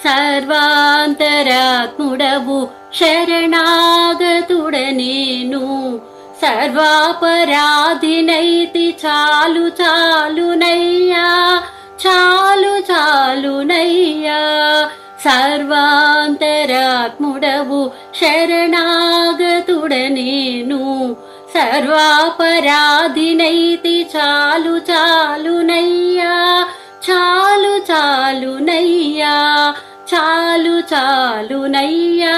సర్వాంతరాత్ముడవు శరణాగతుడనేను సర్వాపరాధినైతి చాలు చాలునయ్యా చాలు చాలునయ్యా సర్వాంతరాత్ముడవు శరణాగతుడనేను సర్వాపరాధినైతి చాలు చాలునయ్యా చాలు చాలునయ్యా చాలు చాలునయ్యా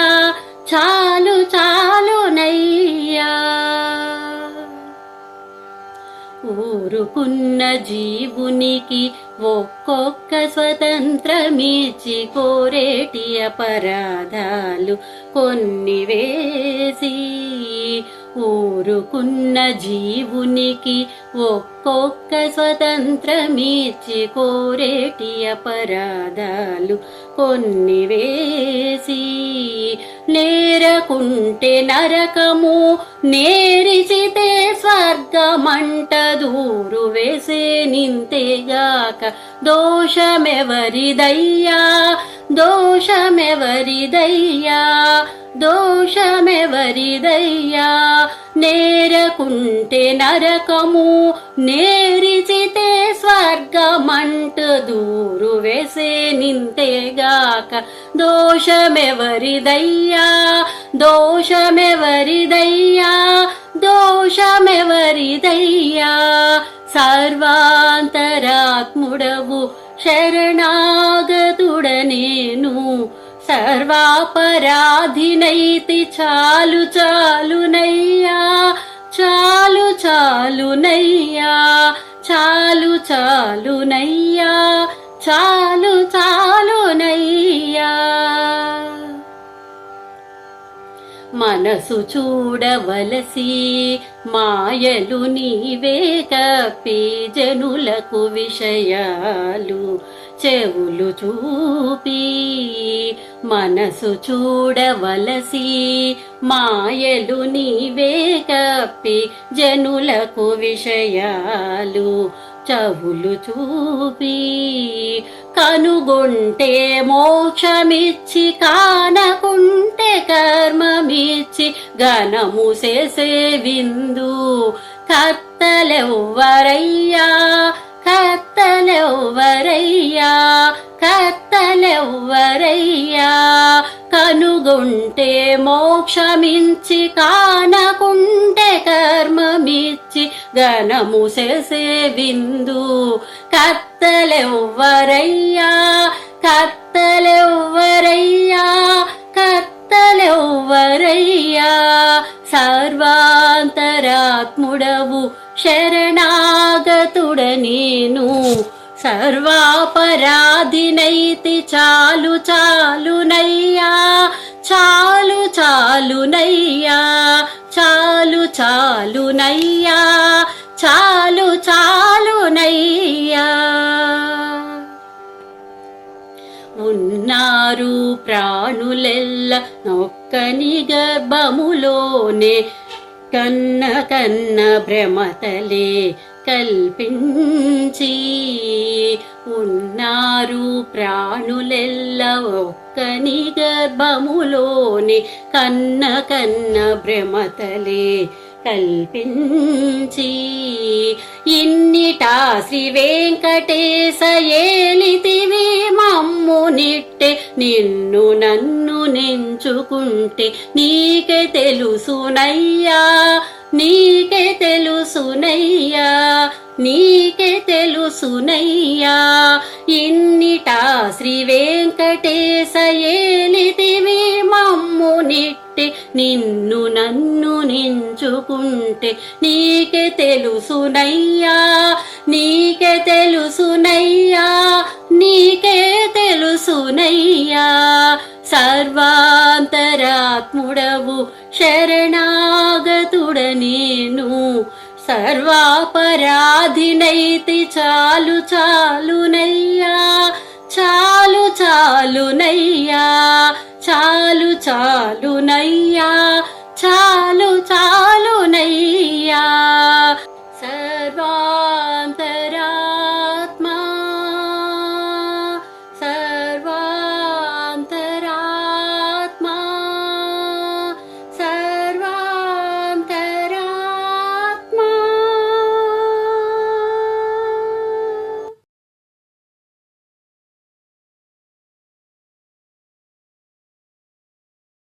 చాలు చాలునయ్యా ఊరుకున్న జీవునికి ఒక్కొక్క స్వతంత్రమిచ్చి కోరేటి అపరాధాలు కొన్ని వేసి ఊరుకున్న జీవునికి ఒక్కొక్క స్వతంత్రమిచ్చి కోరేటి అపరాధాలు కొన్ని వేసి నేరకుంటే నరకము నేరిచితే స్వర్గమంట దూరు వేసే నింతేగాక దోషమెవరిదయ్యా దోషమెవరిదయ్యా దోషమెవరిదయ్యా నేరకుంటే నరకము నేరిచితే స్వర్గమంట దూరు వేసే నింతేగాక దోషమెవరిదయ్యా దోషమెవరిదయ్యా దోషమెవరిదయ్యా సర్వాంతరాత్ముడవు శరణాగతుడనేను సర్వాపరాధినైతి చాలు చాలునయ్యా చాలు చాలునయ్యా చాలు చాలునయ్యా చాలు చాలునయ్యా మనసు చూడవలసి మాయలు నీవే కప్పి జనులకు విషయాలు చెవులు చూపి మనసు చూడవలసి మాయలు నీవే కప్పి జనులకు విషయాలు చెవులు చూపి కనుగొంటే మోక్షమిచ్చి కానకుంటే కర్మమిచ్చి ఘనము చేసే విందు కర్తలెవ్వరయ్యా కర్తలెవ్వరయ్యా కర్తలెవ్వరయ్యా కనుగొంటే మోక్షమించి కానకుంటే కర్మమిచ్చి ఘనము చేసే విందు కర్తలెవ్వరయ్యా కర్తలెవ్వరయ్యా కర్తలెవ్వరయ్యా సర్వాంతరాత్ముడవు శరణాగతుడనేను సర్వాపరాధినైతి చాలు చాలునయ్యా చాలు చాలునయ్యా చాలు చాలునయ్యా చాలు చాలునయ్యా ఉన్నారు ప్రాణులెల్ల నొక్కని గర్భములోనే కన్న కన్న భ్రమతలే కల్పించి ఉన్నారు ప్రాణులెల్ల ఒక్కని గర్భములోని కన్న కన్న భ్రమతలే కల్పించి ఇన్నిటా శ్రీ వెంకటేశ ఏలితివి మమ్మునిట్టే నిన్ను నన్ను నెంచుకుంటే నీకే తెలుసునయ్యా నీకే తెలుసునయ్యా నీకే తెలుసునయ్యా ఇన్నిటా శ్రీ వెంకటేశ ఏలితివి మమ్మునిట్టే నిన్ను నన్ను నెంచుకుంటే నీకే తెలుసునయ్యా నీకే తెలుసునయ్యా నీకే తెలుసునయ్యా సర్వాంతరాత్ముడవు శరణాగతుడనేను సర్వాపరాధినైతి చాలు చాలునయ్యా చాలు చాలునయ్యా చాలు చాలునయ్యా చాలు చాలునయ్యా